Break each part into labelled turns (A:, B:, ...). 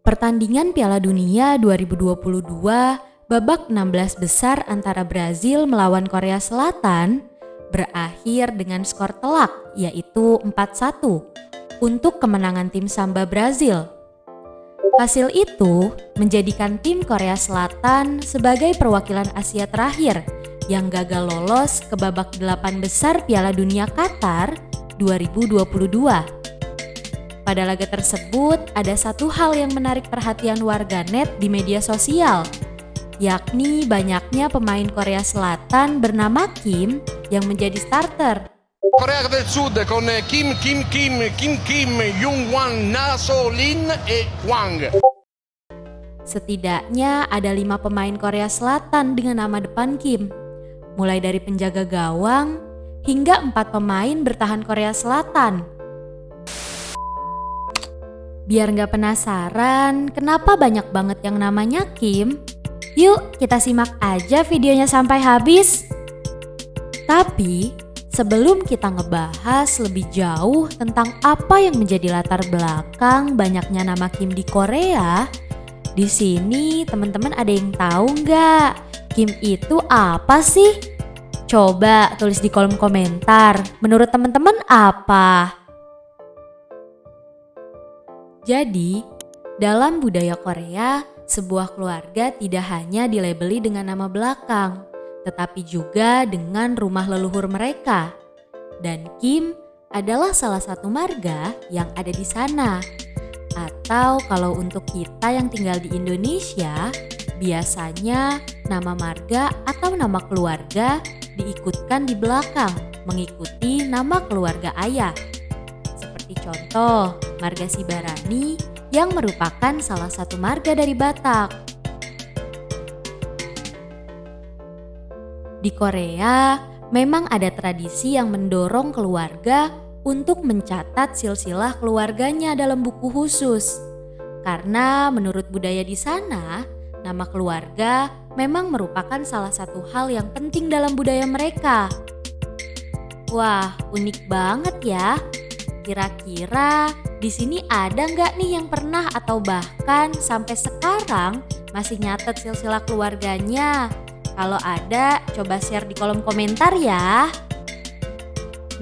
A: Pertandingan Piala Dunia 2022 babak 16 besar antara Brazil melawan Korea Selatan berakhir dengan skor telak yaitu 4-1 untuk kemenangan tim Samba Brazil. Hasil itu menjadikan tim Korea Selatan sebagai perwakilan Asia terakhir yang gagal lolos ke babak 8 besar Piala Dunia Qatar 2022. Pada laga tersebut ada satu hal yang menarik perhatian warganet di media sosial, yakni banyaknya pemain Korea Selatan bernama Kim yang menjadi starter.
B: Corea del Sud con Kim, Jung-Wan, Na, So-lin, e Hwang.
A: Setidaknya ada 5 pemain Korea Selatan dengan nama depan Kim, mulai dari penjaga gawang hingga 4 pemain bertahan Korea Selatan. Biar nggak penasaran kenapa banyak banget yang namanya Kim, yuk kita simak aja videonya sampai habis. Tapi sebelum kita ngebahas lebih jauh tentang apa yang menjadi latar belakang banyaknya nama Kim di Korea, di sini teman-teman ada yang tahu nggak Kim itu apa sih? Coba tulis di kolom komentar, menurut teman-teman apa? Jadi, dalam budaya Korea, sebuah keluarga tidak hanya dilabeli dengan nama belakang, tetapi juga dengan rumah leluhur mereka. Dan Kim adalah salah satu marga yang ada di sana. Atau kalau untuk kita yang tinggal di Indonesia, biasanya nama marga atau nama keluarga diikutkan di belakang, mengikuti nama keluarga ayah. Seperti contoh, marga Sibarani yang merupakan salah satu marga dari Batak. Di Korea, memang ada tradisi yang mendorong keluarga untuk mencatat silsilah keluarganya dalam buku khusus. Karena menurut budaya di sana, nama keluarga memang merupakan salah satu hal yang penting dalam budaya mereka. Wah, unik banget ya. Kira-kira di sini ada nggak nih yang pernah atau bahkan sampai sekarang masih nyatet silsilah keluarganya? Kalau ada, coba share di kolom komentar ya.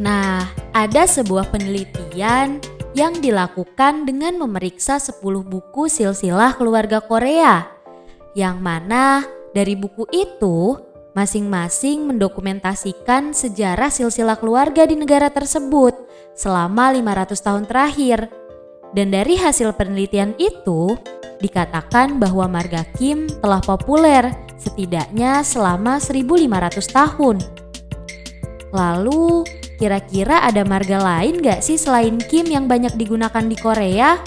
A: Nah, ada sebuah penelitian yang dilakukan dengan memeriksa 10 buku silsilah keluarga Korea. Yang mana dari buku itu masing-masing mendokumentasikan sejarah silsilah keluarga di negara tersebut selama 500 tahun terakhir. Dan dari hasil penelitian itu, dikatakan bahwa marga Kim telah populer setidaknya selama 1500 tahun. Lalu, kira-kira ada marga lain gak sih selain Kim yang banyak digunakan di Korea?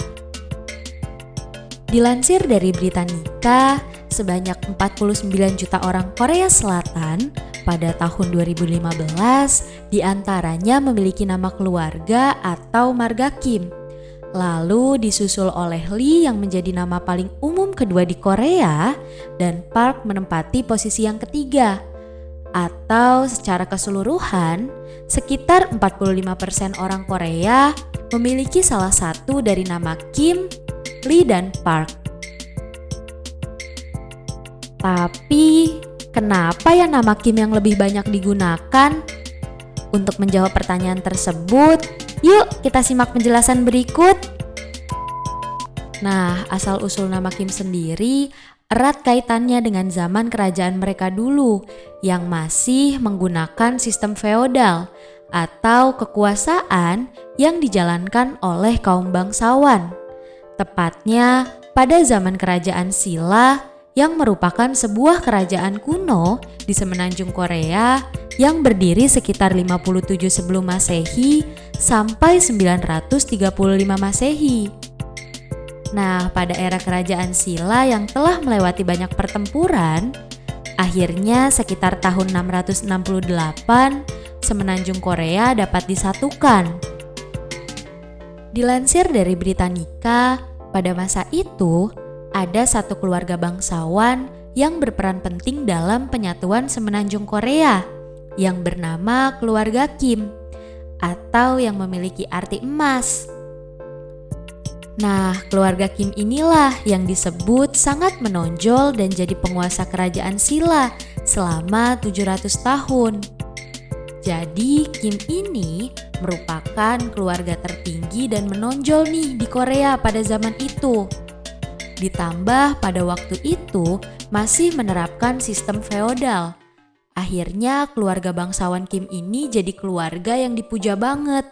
A: Dilansir dari Britannica, sebanyak 49 juta orang Korea Selatan pada tahun 2015 diantaranya memiliki nama keluarga atau marga Kim. Lalu disusul oleh Lee yang menjadi nama paling umum kedua di Korea dan Park menempati posisi yang ketiga. Atau secara keseluruhan, sekitar 45% orang Korea memiliki salah satu dari nama Kim, Lee, dan Park. Tapi, kenapa ya nama Kim yang lebih banyak digunakan? Untuk menjawab pertanyaan tersebut, yuk kita simak penjelasan berikut. Nah, asal-usul nama Kim sendiri erat kaitannya dengan zaman kerajaan mereka dulu yang masih menggunakan sistem feodal atau kekuasaan yang dijalankan oleh kaum bangsawan. Tepatnya pada zaman kerajaan Silla yang merupakan sebuah kerajaan kuno di semenanjung Korea yang berdiri sekitar 57 sebelum Masehi sampai 935 Masehi. Nah, pada era kerajaan Silla yang telah melewati banyak pertempuran, akhirnya sekitar tahun 668 semenanjung Korea dapat disatukan. Dilansir dari Britannica, pada masa itu ada satu keluarga bangsawan yang berperan penting dalam penyatuan semenanjung Korea yang bernama keluarga Kim atau yang memiliki arti emas. Nah, keluarga Kim inilah yang disebut sangat menonjol dan jadi penguasa kerajaan Silla selama 700 tahun. Jadi Kim ini merupakan keluarga tertinggi dan menonjol nih di Korea pada zaman itu. Ditambah pada waktu itu masih menerapkan sistem feodal. Akhirnya keluarga bangsawan Kim ini jadi keluarga yang dipuja banget.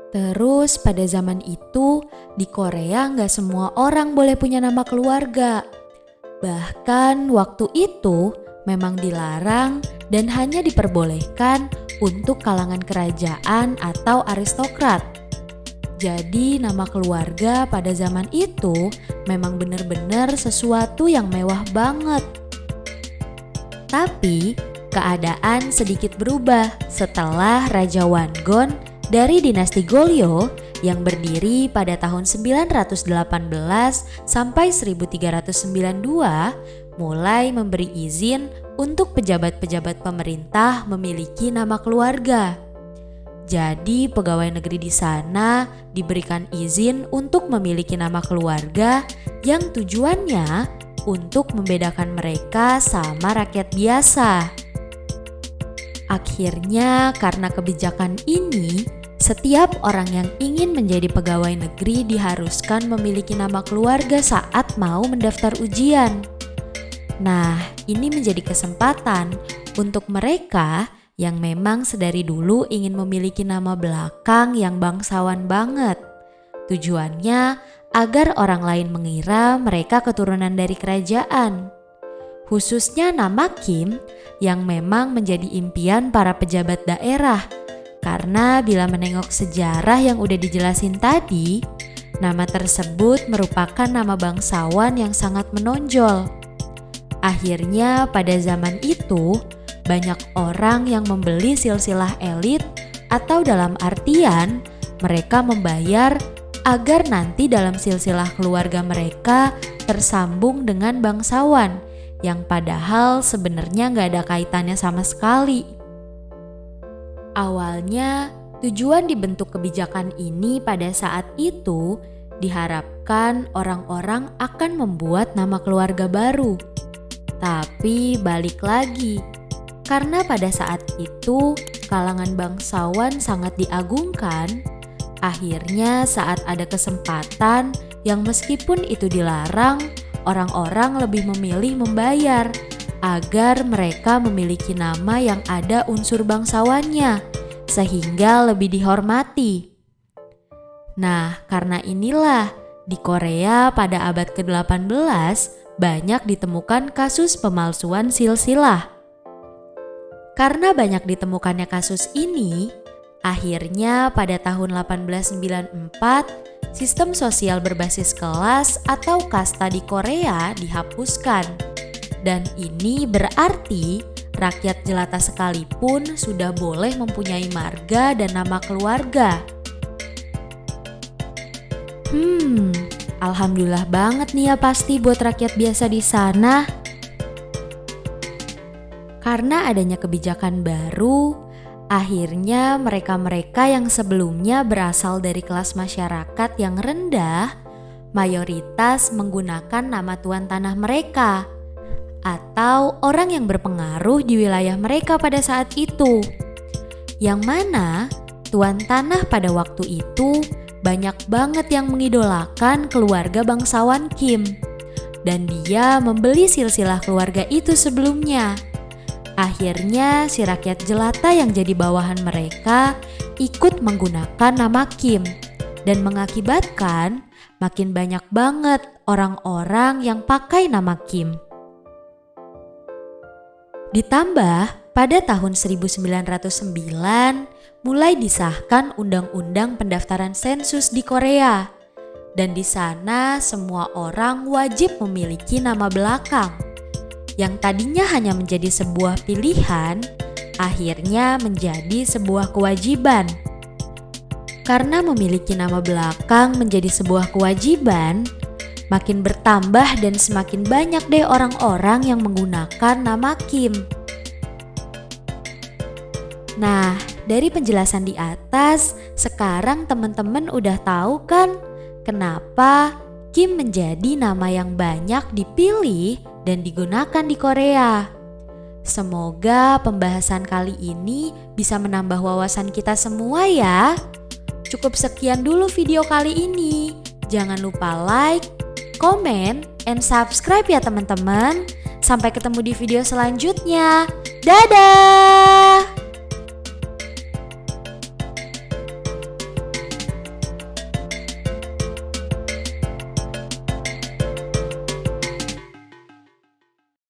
A: Terus pada zaman itu di Korea nggak semua orang boleh punya nama keluarga. Bahkan waktu itu memang dilarang dan hanya diperbolehkan untuk kalangan kerajaan atau aristokrat. Jadi nama keluarga pada zaman itu memang benar-benar sesuatu yang mewah banget. Tapi keadaan sedikit berubah setelah Raja Wongon dari dinasti Goryeo yang berdiri pada tahun 918 sampai 1392 mulai memberi izin untuk pejabat-pejabat pemerintah memiliki nama keluarga. Jadi pegawai negeri di sana diberikan izin untuk memiliki nama keluarga yang tujuannya untuk membedakan mereka sama rakyat biasa. Akhirnya karena kebijakan ini, setiap orang yang ingin menjadi pegawai negeri diharuskan memiliki nama keluarga saat mau mendaftar ujian. Nah, ini menjadi kesempatan untuk mereka yang memang sedari dulu ingin memiliki nama belakang yang bangsawan banget. Tujuannya agar orang lain mengira mereka keturunan dari kerajaan. Khususnya nama Kim yang memang menjadi impian para pejabat daerah. Karena bila menengok sejarah yang udah dijelasin tadi, nama tersebut merupakan nama bangsawan yang sangat menonjol. Akhirnya pada zaman itu, banyak orang yang membeli silsilah elit atau dalam artian mereka membayar agar nanti dalam silsilah keluarga mereka tersambung dengan bangsawan yang padahal sebenarnya nggak ada kaitannya sama sekali. Awalnya tujuan dibentuk kebijakan ini pada saat itu diharapkan orang-orang akan membuat nama keluarga baru. Tapi balik lagi, karena pada saat itu kalangan bangsawan sangat diagungkan, akhirnya saat ada kesempatan yang meskipun itu dilarang, orang-orang lebih memilih membayar agar mereka memiliki nama yang ada unsur bangsawannya, sehingga lebih dihormati. Nah, karena inilah di Korea pada abad ke-18 banyak ditemukan kasus pemalsuan silsilah. Karena banyak ditemukannya kasus ini, akhirnya pada tahun 1894 sistem sosial berbasis kelas atau kasta di Korea dihapuskan. Dan ini berarti rakyat jelata sekalipun sudah boleh mempunyai marga dan nama keluarga. Alhamdulillah banget nih ya pasti buat rakyat biasa di sana. Karena adanya kebijakan baru, akhirnya mereka-mereka yang sebelumnya berasal dari kelas masyarakat yang rendah, mayoritas menggunakan nama tuan tanah mereka atau orang yang berpengaruh di wilayah mereka pada saat itu. Yang mana tuan tanah pada waktu itu banyak banget yang mengidolakan keluarga bangsawan Kim. Dan dia membeli silsilah keluarga itu sebelumnya. Akhirnya si rakyat jelata yang jadi bawahan mereka ikut menggunakan nama Kim. Dan mengakibatkan makin banyak banget orang-orang yang pakai nama Kim. Ditambah pada tahun 1909 mulai disahkan Undang-Undang Pendaftaran Sensus di Korea. Dan di sana semua orang wajib memiliki nama belakang. Yang tadinya hanya menjadi sebuah pilihan, akhirnya menjadi sebuah kewajiban. Karena memiliki nama belakang menjadi sebuah kewajiban, makin bertambah dan semakin banyak deh orang-orang yang menggunakan nama Kim. Nah, Dari penjelasan di atas, sekarang teman-teman udah tahu kan kenapa Kim menjadi nama yang banyak dipilih dan digunakan di Korea. Semoga pembahasan kali ini bisa menambah wawasan kita semua ya. Cukup sekian dulu video kali ini. Jangan lupa like, comment, and subscribe ya teman-teman. Sampai ketemu di video selanjutnya. Dadah!